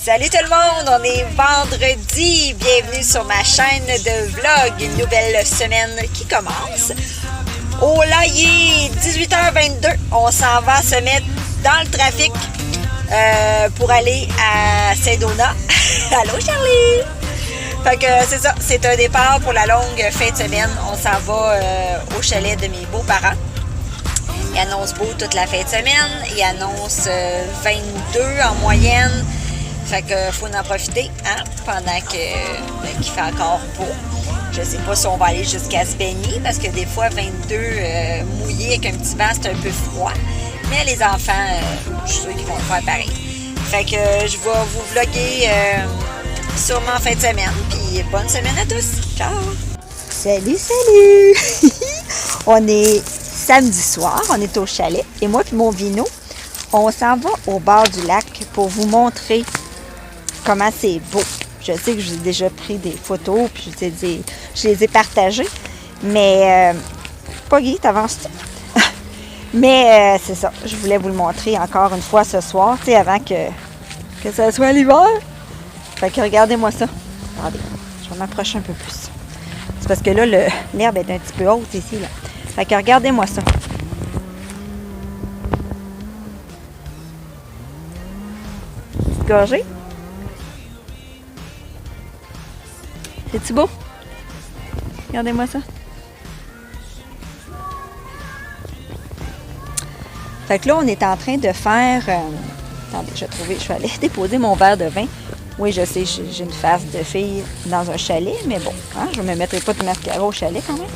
Salut tout le monde, on est vendredi, bienvenue sur ma chaîne de vlog, une nouvelle semaine qui commence. Oh là, il est 18h22, on s'en va se mettre dans le trafic pour aller à Saint-Donat. Allô Charlie! Fait que c'est ça, c'est un départ pour la longue fin de semaine, on s'en va au chalet de mes beaux-parents. Il annonce beau toute la fin de semaine, il annonce 22 en moyenne. Fait que faut en profiter, hein, pendant qu'il fait encore beau. Je sais pas si on va aller jusqu'à se baigner, parce que des fois, 22 mouillé avec un petit vent, c'est un peu froid. Mais les enfants, je suis sûre qu'ils vont le faire pareil. Fait que je vais vous vlogger sûrement en fin de semaine. Puis bonne semaine à tous. Ciao! Salut, salut! On est samedi soir, on est au chalet. Et moi et mon vino, on s'en va au bord du lac pour vous montrer comment c'est beau. Je sais que je vous ai déjà pris des photos, puis je les ai partagées, mais pas Guy, t'avances-tu? Mais c'est ça, je voulais vous le montrer encore une fois ce soir, tu sais, avant que ça soit l'hiver. Fait que regardez-moi ça. Regardez, je vais m'approcher un peu plus. C'est parce que là, l'herbe est un petit peu haute ici, là. Fait que regardez-moi ça. Petite gorgée. C'est-tu beau? Regardez-moi ça. Fait que là, on est en train de faire... attendez, je vais aller déposer mon verre de vin. Oui, je sais, j'ai une face de fille dans un chalet, mais bon, hein, je ne me mettrai pas de mascara au chalet quand même.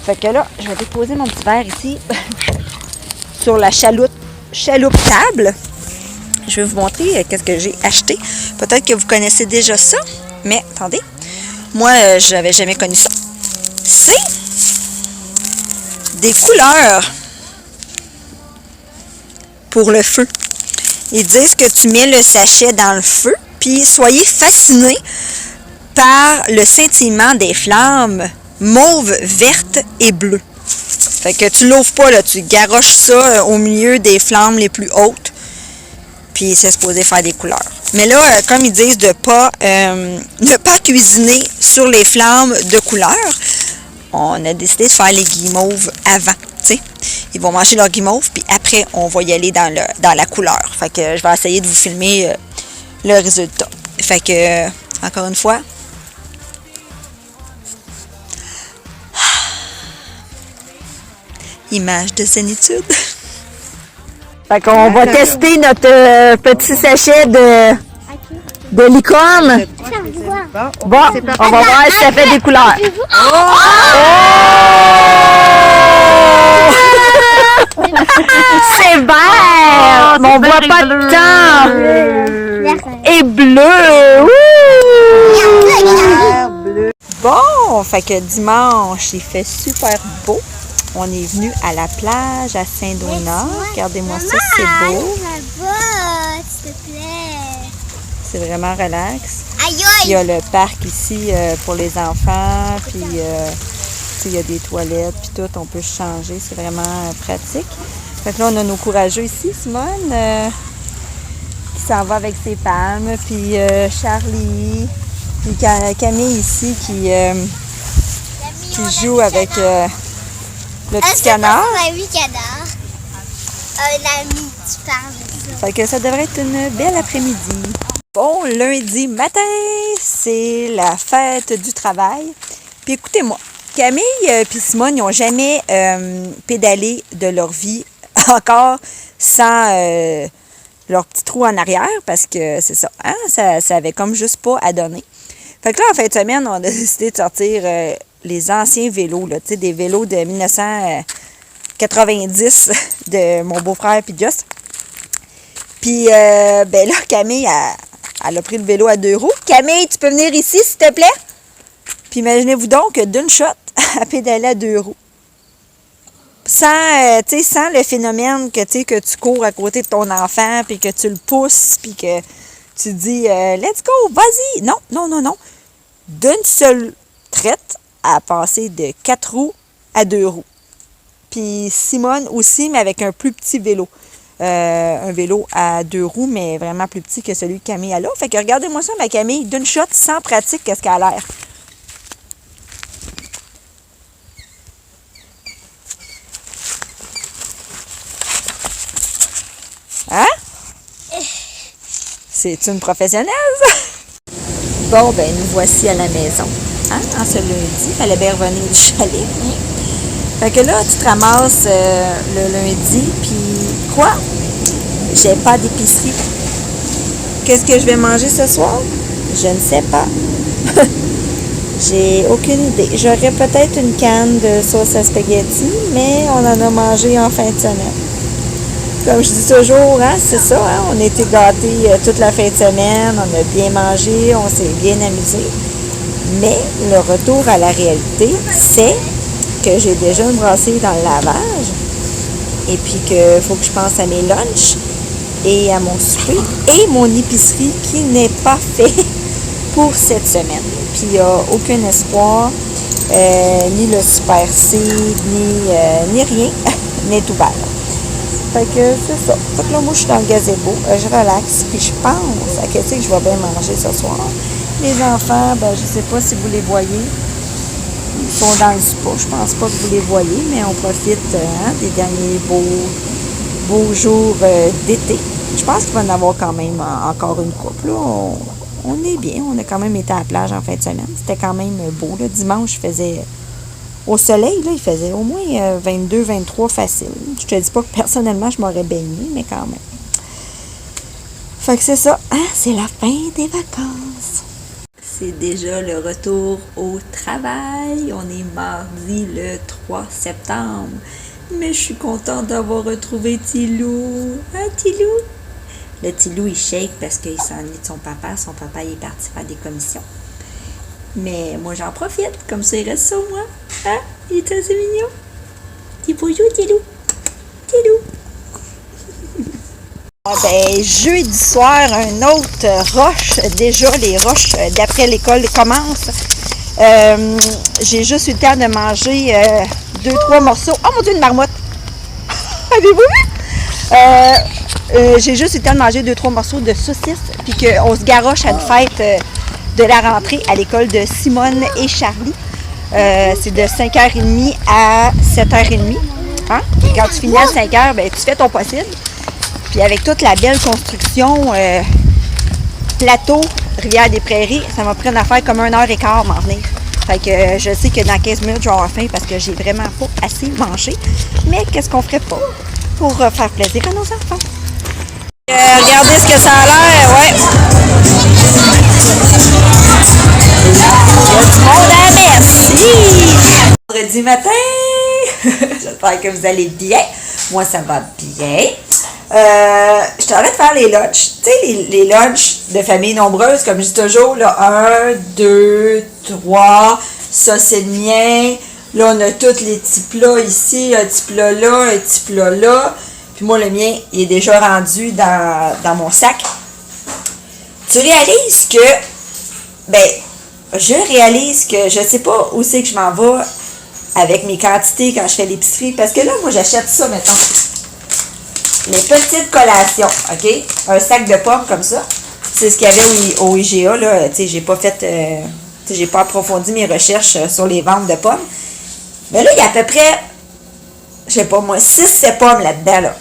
Fait que là, je vais déposer mon petit verre ici sur la chaloupe table. Je vais vous montrer qu'est-ce que j'ai acheté. Peut-être que vous connaissez déjà ça, mais attendez. Moi, je n'avais jamais connu ça. C'est des couleurs pour le feu. Ils disent que tu mets le sachet dans le feu, puis soyez fascinés par le scintillement des flammes mauve, verte et bleue. Fait que tu l'ouvres pas, là, tu garoches ça au milieu des flammes les plus hautes, puis c'est supposé faire des couleurs. Mais là, comme ils disent de ne pas cuisiner sur les flammes de couleur, on a décidé de faire les guimauves avant, tu sais. Ils vont manger leur guimauve, puis après, on va y aller dans la couleur. Fait que je vais essayer de vous filmer le résultat. Fait que, encore une fois, image de zénitude. Fait qu'on va tester notre petit sachet de licorne. Bon, on va voir si ça fait des couleurs. Oh! C'est vert! Mais on voit pas de temps! Et bleu! Bon, fait que dimanche, il fait super beau. On est venu à la plage à Saint-Donat. Regardez-moi ça, c'est beau. S'il te plaît. C'est vraiment relax. Aïe, aïe. Il y a le parc ici pour les enfants, puis il y a des toilettes, puis tout, on peut changer, c'est vraiment pratique. Fait que là, on a nos courageux ici, Simone, qui s'en va avec ses palmes, puis Charlie, puis Camille ici qui joue avec le petit canard. Un canard. Un ami, tu parles de ça. Fait que ça devrait être une belle après-midi. Bon, lundi matin, c'est la fête du travail. Puis écoutez-moi, Camille et Simone, ils n'ont jamais pédalé de leur vie encore sans leur petit trou en arrière parce que c'est ça, hein, ça avait comme juste pas à donner. Fait que là, en fin de semaine, on a décidé de sortir les anciens vélos, là, tu sais, des vélos de 1990 de mon beau-frère puis Just. Puis, ben là, Camille, elle a pris le vélo à 2 roues. Camille, tu peux venir ici, s'il te plaît? Puis imaginez-vous donc que d'une shot, elle pédalait à 2 roues. Sans le phénomène que tu cours à côté de ton enfant, puis que tu le pousses, puis que tu dis let's go, vas-y. Non, non, non, non. D'une seule traite, à passer de 4 roues à 2 roues. Puis Simone aussi, mais avec un plus petit vélo. un vélo à 2 roues, mais vraiment plus petit que celui que Camille a là. Fait que regardez-moi ça, ma Camille, d'une shot, sans pratique, qu'est-ce qu'elle a l'air. Hein? C'est une professionnelle, ça? Bon, ben nous voici à la maison. Hein? En ce lundi, elle est bien revenue du chalet. Fait que là, tu te ramasses le lundi, puis quoi? J'ai pas d'épicerie. Qu'est-ce que je vais manger ce soir? Je ne sais pas. J'ai aucune idée. J'aurais peut-être une canne de sauce à spaghetti, mais on en a mangé en fin de semaine. Comme je dis toujours, hein, c'est ça, hein, on a été gâtés toute la fin de semaine, on a bien mangé, on s'est bien amusé. Mais le retour à la réalité, c'est que j'ai déjà une brassée dans le lavage et puis qu'il faut que je pense à mes lunchs et à mon souper et mon épicerie qui n'est pas fait pour cette semaine. Puis il n'y a aucun espoir, ni le Super C, ni rien n'est ouvert. Fait que c'est ça. Fait que là, moi, je suis dans le gazebo, je relaxe, puis je pense à qu'est-ce que je vais bien manger ce soir. Les enfants, ben, je sais pas si vous les voyez. Ils sont dans le spa. Je pense pas que vous les voyez, mais on profite des derniers beaux jours d'été. Je pense qu'il va y en avoir quand même encore une couple. Là. On est bien. On a quand même été à la plage en fin de semaine. C'était quand même beau. Là. Dimanche, je faisais... Au soleil, là, il faisait au moins 22, 23 facile. Je te dis pas que personnellement, je m'aurais baigné, mais quand même. Fait que c'est ça. Hein? C'est la fin des vacances. C'est déjà le retour au travail. On est mardi le 3 septembre. Mais je suis contente d'avoir retrouvé Tilou. Hein, Tilou? Le Tilou, il shake parce qu'il s'ennuie de son papa. Son papa, il est parti faire des commissions. Mais moi, j'en profite. Comme ça, il reste sur moi. Hein? Il est assez mignon. Dis bonjour, Tilou. Tilou. Ben, jeudi soir, un autre rush. Déjà, les rushs d'après l'école commencent. J'ai juste eu le temps de manger 2-3 morceaux. Oh mon Dieu, une marmotte! Avez-vous vu? J'ai juste eu le temps de manger 2-3 morceaux de saucisses. Puis qu'on se garoche à une fête de la rentrée à l'école de Simone et Charlie. C'est de 5h30 à 7h30. Hein? Et quand tu finis à 5h, ben, tu fais ton possible. Puis avec toute la belle construction, plateau, Rivière-des-Prairies, ça m'a pris une affaire comme 1h15 m'en venir. Fait que je sais que dans 15 minutes, je vais avoir faim parce que j'ai vraiment pas assez mangé. Mais qu'est-ce qu'on ferait pas pour faire plaisir à nos enfants? Regardez ce que ça a l'air, ouais. Il y a du monde à la messe. Vendredi matin. J'espère que vous allez bien. Moi, ça va bien. Je t'arrête de faire les lunchs. Tu sais, les lunchs de famille nombreuse, comme je dis toujours, là, 1, 2, 3, ça c'est le mien. Là, on a tous les petits plats ici, un petit plat là, un petit plat là. Puis moi, le mien, il est déjà rendu dans mon sac. Tu réalises que, je réalise que je sais pas où c'est que je m'en vais avec mes quantités quand je fais l'épicerie. Parce que là, moi, j'achète ça, mettons. Les petites collations, OK? Un sac de pommes comme ça. C'est ce qu'il y avait au IGA, là. Tu sais, j'ai pas fait... j'ai pas approfondi mes recherches sur les ventes de pommes. Mais là, il y a à peu près, je sais pas moi, 6-7 pommes là-dedans, là.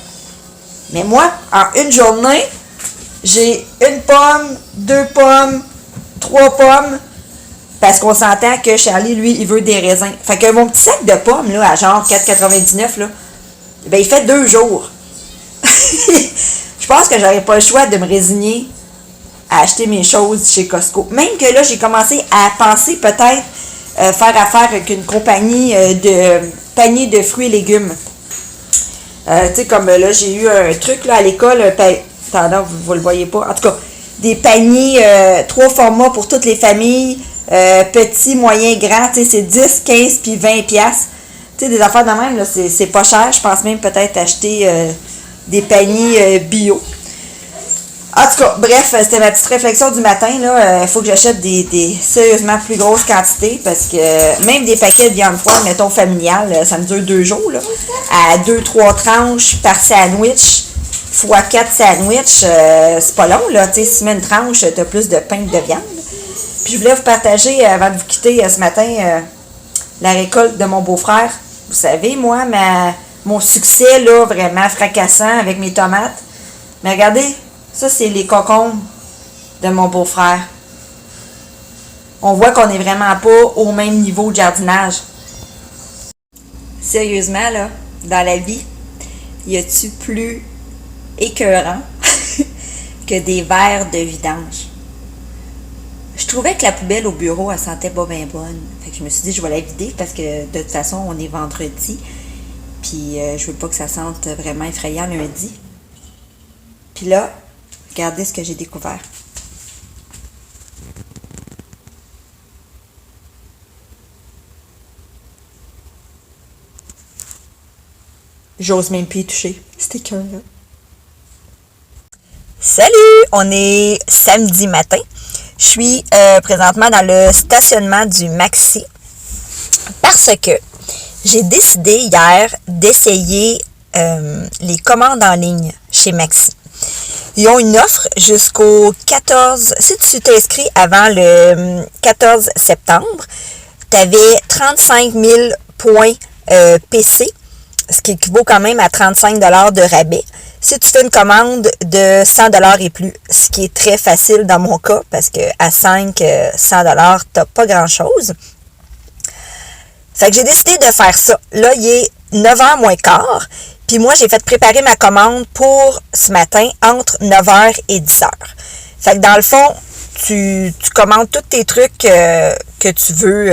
Mais moi, en une journée, j'ai une pomme, 2 pommes, 3 pommes, parce qu'on s'entend que Charlie, lui, il veut des raisins. Fait que mon petit sac de pommes, là, à genre 4,99, là, ben, il fait 2 jours. Je pense que j'aurais pas le choix de me résigner à acheter mes choses chez Costco. Même que là, j'ai commencé à penser peut-être faire affaire avec une compagnie de paniers de fruits et légumes. Tu sais, comme là, j'ai eu un truc là à l'école, attendez, vous le voyez pas. En tout cas, des paniers, 3 formats pour toutes les familles, petits, moyens, grands, tu sais, c'est 10, 15 puis 20 piastres. Tu sais, des affaires de même, là, c'est pas cher. Je pense même peut-être acheter des paniers bio. En tout cas, bref, c'était ma petite réflexion du matin. Il faut que j'achète des sérieusement plus grosses quantités parce que même des paquets de viande froide, mettons familiale, ça me dure 2 jours. Là, à 2-3 tranches par sandwich, x4 sandwich, c'est pas long, là. Tu sais, si tu mets une tranche, t'as plus de pain que de viande. Puis je voulais vous partager, avant de vous quitter ce matin, la récolte de mon beau-frère. Vous savez, moi, mon succès, là, vraiment fracassant avec mes tomates. Mais regardez, ça, c'est les concombres de mon beau-frère. On voit qu'on n'est vraiment pas au même niveau de jardinage. Sérieusement, là, dans la vie, y a-tu plus écœurant que des verres de vidange? Je trouvais que la poubelle au bureau, elle sentait pas bien bonne. Fait que je me suis dit, je vais la vider parce que de toute façon, on est vendredi. Puis je veux pas que ça sente vraiment effrayant lundi. Puis là, regardez ce que j'ai découvert. J'ose même plus y toucher. C'était cœur, là. Salut! On est samedi matin. Je suis présentement dans le stationnement du Maxi parce que j'ai décidé hier d'essayer les commandes en ligne chez Maxi. Ils ont une offre jusqu'au 14... Si tu t'inscris avant le 14 septembre, tu avais 35 000 points PC, ce qui équivaut quand même à 35 $ de rabais. Si tu fais une commande de 100 $ et plus, ce qui est très facile dans mon cas, parce qu'à 100 $, tu n'as pas grand-chose. Fait que j'ai décidé de faire ça. Là, il est 9h moins quart. Puis moi, j'ai fait préparer ma commande pour ce matin entre 9h et 10h. Fait que dans le fond, tu commandes tous tes trucs que tu veux,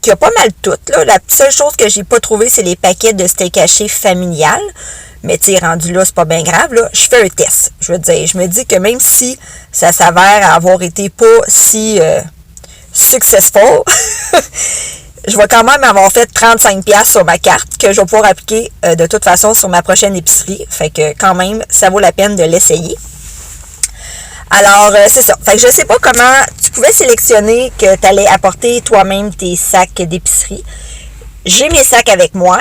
qu'il y a pas mal toutes, là. La seule chose que j'ai pas trouvé, c'est les paquets de steak haché familial. Mais tu sais, rendu là, c'est pas bien grave, là. Je fais un test. Je veux dire, je me dis que même si ça s'avère avoir été pas si successful, je vais quand même avoir fait 35$ sur ma carte que je vais pouvoir appliquer de toute façon sur ma prochaine épicerie. Fait que quand même, ça vaut la peine de l'essayer. Alors, c'est ça. Fait que je sais pas comment tu pouvais sélectionner que tu allais apporter toi-même tes sacs d'épicerie. J'ai mes sacs avec moi.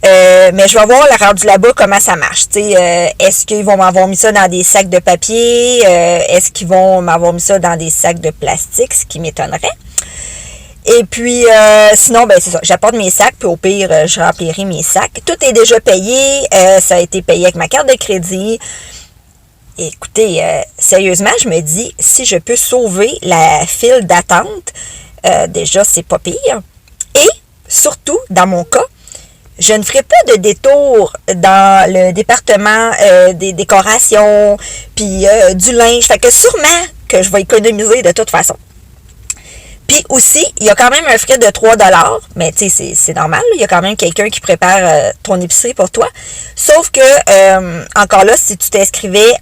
Mais je vais voir la rendu là-bas comment ça marche. Est-ce qu'ils vont m'avoir mis ça dans des sacs de papier? Est-ce qu'ils vont m'avoir mis ça dans des sacs de plastique? Ce qui m'étonnerait. Et puis, sinon, ben c'est ça. J'apporte mes sacs, puis au pire, je remplirai mes sacs. Tout est déjà payé. Ça a été payé avec ma carte de crédit. Écoutez, sérieusement, je me dis, si je peux sauver la file d'attente, déjà, c'est pas pire. Et, surtout, dans mon cas, je ne ferai pas de détour dans le département des décorations, puis du linge. Fait que sûrement que je vais économiser de toute façon. Puis aussi, il y a quand même un frais de 3 $, mais tu sais, c'est normal. Il y a quand même quelqu'un qui prépare ton épicerie pour toi. Sauf que, encore là, si tu t'inscrivais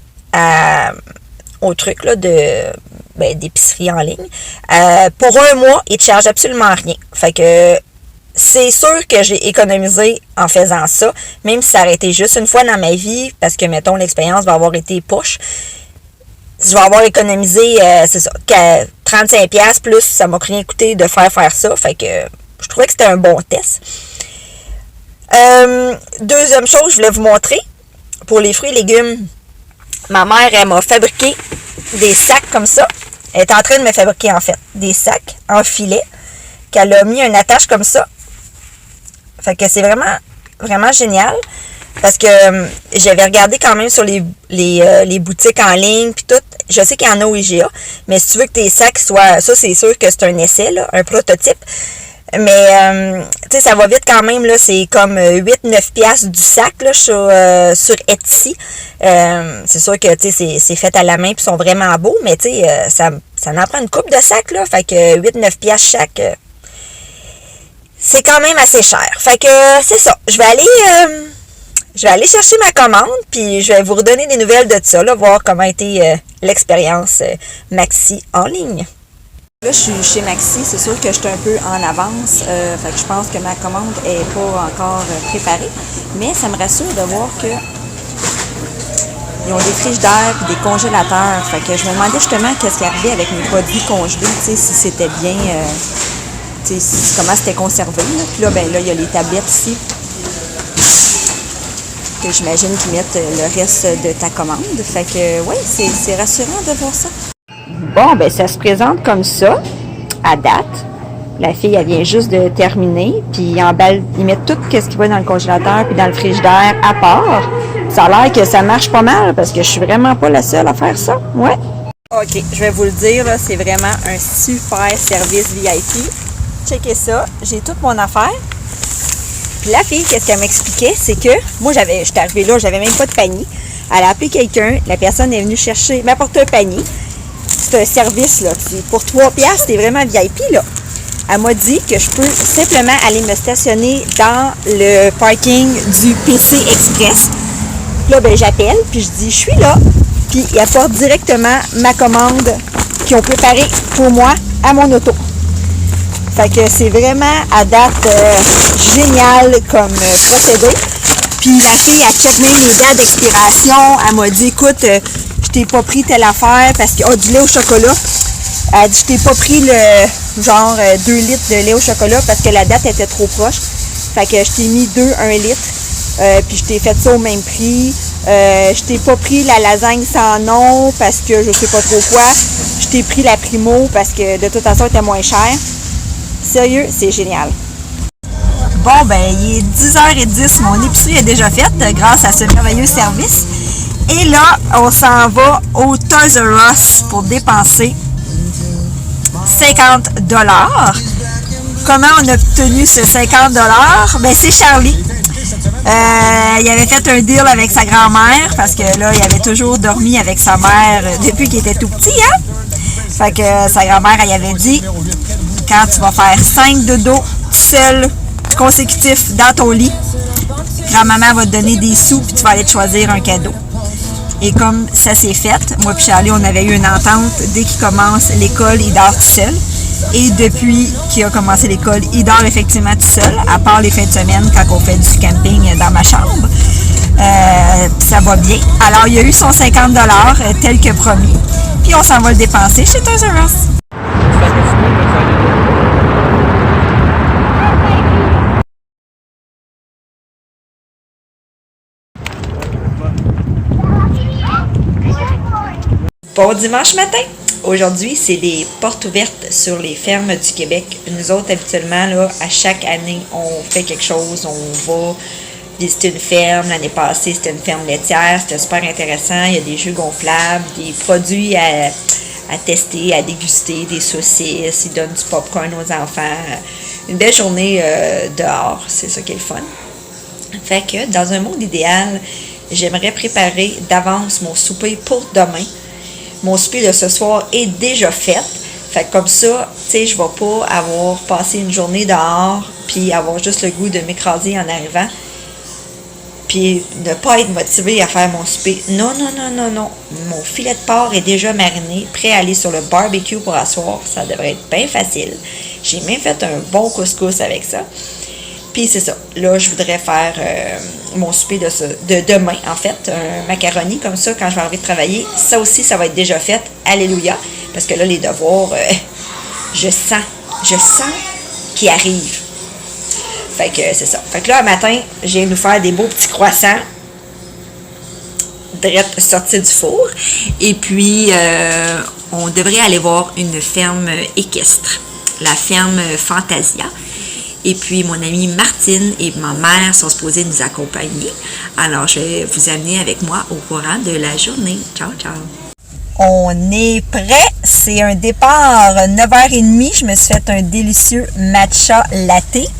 au truc là, d'épicerie en ligne, pour un mois, ils ne te chargent absolument rien. Fait que c'est sûr que j'ai économisé en faisant ça, même si ça aurait été juste une fois dans ma vie, parce que, mettons, l'expérience va avoir été push. Je vais avoir économisé, c'est ça, 35$, plus ça m'a rien coûté de faire ça. Fait que je trouvais que c'était un bon test. Deuxième chose, je voulais vous montrer, pour les fruits et légumes, ma mère, elle m'a fabriqué des sacs comme ça. Elle est en train de me fabriquer, en fait, des sacs en filet, qu'elle a mis une attache comme ça. Fait que c'est vraiment, vraiment génial. Parce que j'avais regardé quand même sur les boutiques en ligne puis tout. Je sais qu'il y en a au IGA. Mais si tu veux que tes sacs soient... Ça, c'est sûr que c'est un essai, là, un prototype. Mais, tu sais, ça va vite quand même, là. C'est comme 8-9$ du sac, là, sur Etsy. C'est sûr que, tu sais, c'est fait à la main puis sont vraiment beaux. Mais, tu sais, ça en prend une coupe de sacs, là. Fait que 8-9$ chaque... c'est quand même assez cher. Fait que c'est ça. Je vais aller chercher ma commande, puis je vais vous redonner des nouvelles de ça, là, voir comment a été l'expérience Maxi en ligne. Là, je suis chez Maxi, c'est sûr que je suis un peu en avance, fait que je pense que ma commande n'est pas encore préparée, mais ça me rassure de voir que ils ont des frigidaires et des congélateurs. Fait que je me demandais justement qu'est-ce qui arrivait avec mes produits congelés, tu sais, si c'était bien... comment c'était conservé. Là. Puis là, ben là, il y a les tablettes ici que que j'imagine qu'ils mettent le reste de ta commande. Fait que, oui, c'est rassurant de voir ça. Bon, ben ça se présente comme ça, à date. La fille, elle vient juste de terminer, puis ils mettent tout ce qui va dans le congélateur puis dans le frigidaire à part. Ça a l'air que ça marche pas mal, parce que je suis vraiment pas la seule à faire ça. Ouais. OK, je vais vous le dire, là, c'est vraiment un super service VIP. Checkez ça, j'ai toute mon affaire. Puis la fille, qu'est-ce qu'elle m'expliquait, c'est que moi, j'étais arrivée là, j'avais même pas de panier. Elle a appelé quelqu'un, la personne est venue m'apporter un panier. C'est un service, là. Pour 3$, c'est vraiment VIP, là. Elle m'a dit que je peux simplement aller me stationner dans le parking du PC Express. Là, ben, j'appelle, puis je dis, je suis là. Puis, ils apportent directement ma commande qu'ils ont préparée pour moi à mon auto. Fait que c'est vraiment, à date, génial comme procédé. Puis, la fille, elle check même les dates d'expiration. Elle m'a dit, écoute, je t'ai pas pris telle affaire parce que, du lait au chocolat. Elle a dit, je t'ai pas pris le genre 2 litres de lait au chocolat parce que la date était trop proche. Fait que je t'ai mis 1 litre. Puis je t'ai fait ça au même prix. Je t'ai pas pris la lasagne sans nom parce que je sais pas trop quoi. Je t'ai pris la Primo parce que de toute façon, elle était moins chère. Sérieux, c'est génial. Bon, ben, il est 10h10. Mon épicerie est déjà faite grâce à ce merveilleux service. Et là, on s'en va au Toys R Us pour dépenser 50$. Comment on a obtenu ce 50$? Ben, c'est Charlie. Il avait fait un deal avec sa grand-mère parce que là, il avait toujours dormi avec sa mère depuis qu'il était tout petit, hein? Fait que sa grand-mère, elle avait dit, quand tu vas faire 5 dodos seul consécutifs dans ton lit, grand-maman va te donner des sous puis tu vas aller te choisir un cadeau. Et comme ça s'est fait, moi et Charlie, on avait eu une entente. Dès qu'il commence l'école, il dort tout seul. Et depuis qu'il a commencé l'école, il dort effectivement tout seul, à part les fins de semaine quand on fait du camping dans ma chambre. Ça va bien. Alors, il a eu son 50$ tel que promis. Puis on s'en va le dépenser chez Toys R Us. Bon dimanche matin! Aujourd'hui, c'est les portes ouvertes sur les fermes du Québec. Nous autres, habituellement, là, à chaque année, on fait quelque chose. On va visiter une ferme. L'année passée, c'était une ferme laitière. C'était super intéressant. Il y a des jeux gonflables, des produits à tester, à déguster, des saucisses. Ils donnent du popcorn aux enfants. Une belle journée dehors. C'est ça qui est le fun. Fait que, dans un monde idéal, j'aimerais préparer d'avance mon souper pour demain. Mon souper de ce soir est déjà fait. Fait que comme ça, tu sais, je ne vais pas avoir passé une journée dehors puis avoir juste le goût de m'écraser en arrivant puis ne pas être motivée à faire mon souper. Non. Mon filet de porc est déjà mariné, prêt à aller sur le barbecue pour asseoir. Ça devrait être bien facile. J'ai même fait un bon couscous avec ça. Puis c'est ça. Là, je voudrais faire mon souper de demain, en fait. Un macaroni comme ça, quand je vais arriver de travailler. Ça aussi, ça va être déjà fait. Alléluia. Parce que là, les devoirs, je sens qu'ils arrivent. Fait que c'est ça. Fait que là, un matin, je viens nous faire des beaux petits croissants. Direct sortis du four. Et puis, on devrait aller voir une ferme équestre. La ferme Fantasia. Et puis, mon amie Martine et ma mère sont supposées nous accompagner. Alors, je vais vous amener avec moi au courant de la journée. Ciao, ciao! On est prêt. C'est un départ 9h30. Je me suis fait un délicieux matcha latte.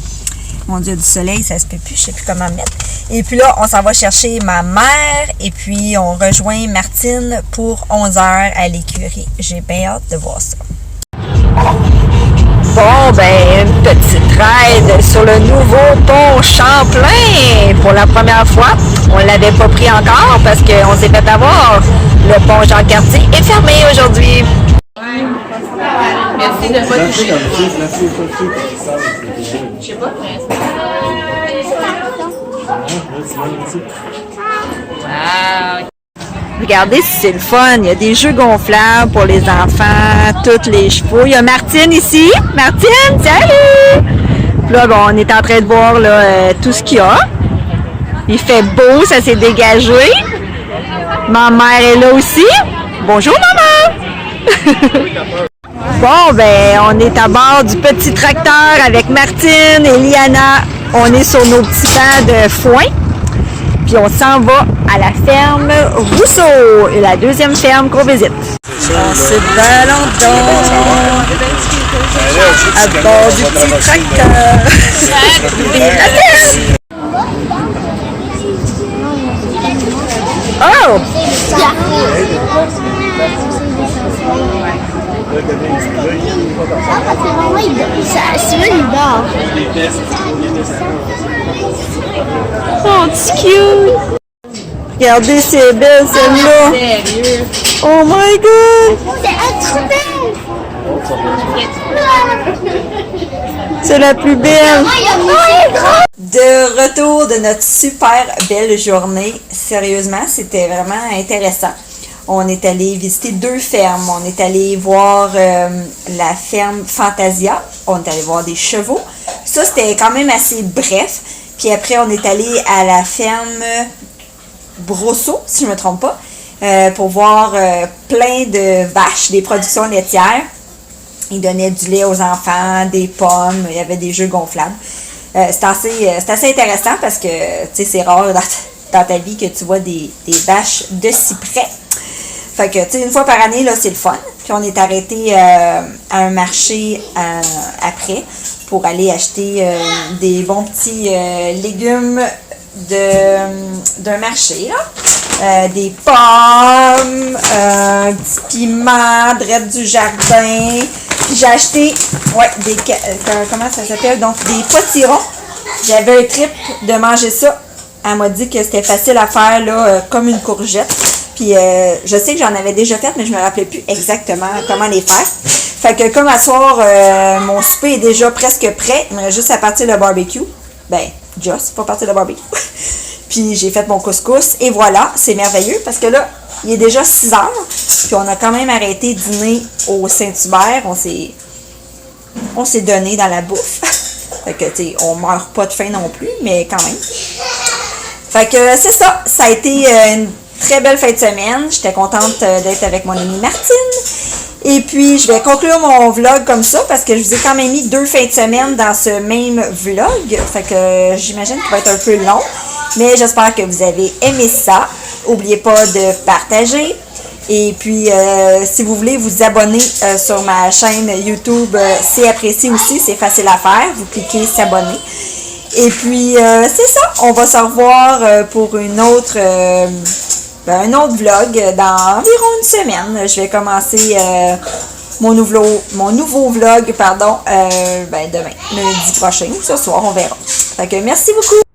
Mon Dieu, du soleil, ça se peut plus. Je sais plus comment mettre. Et puis là, on s'en va chercher ma mère. Et puis, on rejoint Martine pour 11h à l'écurie. J'ai bien hâte de voir ça. Bon, ben, une petite ride sur le nouveau pont Champlain pour la première fois. On ne l'avait pas pris encore parce qu'on s'est fait avoir. Le pont Jean-Cartier est fermé aujourd'hui. Merci de pas toucher. Je sais pas, Wow! Regardez si c'est le fun. Il y a des jeux gonflables pour les enfants, tous les chevaux. Il y a Martine ici. Martine, salut! Puis là, bon, on est en train de voir là, tout ce qu'il y a. Il fait beau, ça s'est dégagé. Ma mère est là aussi. Bonjour, maman! Bon, ben, on est à bord du petit tracteur avec Martine et Liana. On est sur nos petits bancs de foin. Puis on s'en va à la ferme Rousseau, et la deuxième ferme qu'on visite. On se balade à bord du petit tracteur. Oh! Oh, c'est cute! Regardez, c'est belle celle-là! Sérieux? Oh my god! C'est trop belle! C'est la plus belle! De retour de notre super belle journée. Sérieusement, c'était vraiment intéressant. On est allé visiter 2 fermes. On est allé voir la ferme Fantasia. On est allé voir des chevaux. Ça, c'était quand même assez bref. Puis après, on est allé à la ferme Brosseau, si je ne me trompe pas, pour voir plein de vaches, des productions laitières. Ils donnaient du lait aux enfants, des pommes, il y avait des jeux gonflables. C'est assez intéressant parce que c'est rare dans ta vie que tu vois des vaches de si près. Fait que, une fois par année, là, c'est le fun. Puis on est arrêté à un marché après pour aller acheter des bons petits légumes d'un marché, là. Des pommes, un petit piment, drette du jardin. Puis j'ai acheté, comment ça s'appelle? Donc, des potirons. J'avais un trip de manger ça. Elle m'a dit que c'était facile à faire, là, comme une courgette. Puis je sais que j'en avais déjà fait, mais je me rappelais plus exactement comment les faire. Fait que comme à soir, mon souper est déjà presque prêt. Il me reste juste à partir le barbecue. Ben, juste pour partir le barbecue. Puis j'ai fait mon couscous. Et voilà, c'est merveilleux parce que là, il est déjà 6 heures. Puis on a quand même arrêté dîner au Saint-Hubert. On s'est donné dans la bouffe. Fait que, tu sais, on meurt pas de faim non plus, mais quand même. Fait que c'est ça. Ça a été une très belle fin de semaine. J'étais contente d'être avec mon amie Martine. Et puis, je vais conclure mon vlog comme ça parce que je vous ai quand même mis 2 fins de semaine dans ce même vlog. Fait que j'imagine qu'il va être un peu long. Mais j'espère que vous avez aimé ça. N'oubliez pas de partager. Et puis, si vous voulez vous abonner sur ma chaîne YouTube, c'est apprécié aussi. C'est facile à faire. Vous cliquez s'abonner. Et puis, c'est ça. On va se revoir pour une autre... un autre vlog dans environ une semaine. Je vais commencer mon nouveau vlog, demain, lundi prochain ou ce soir, on verra. Fait que merci beaucoup!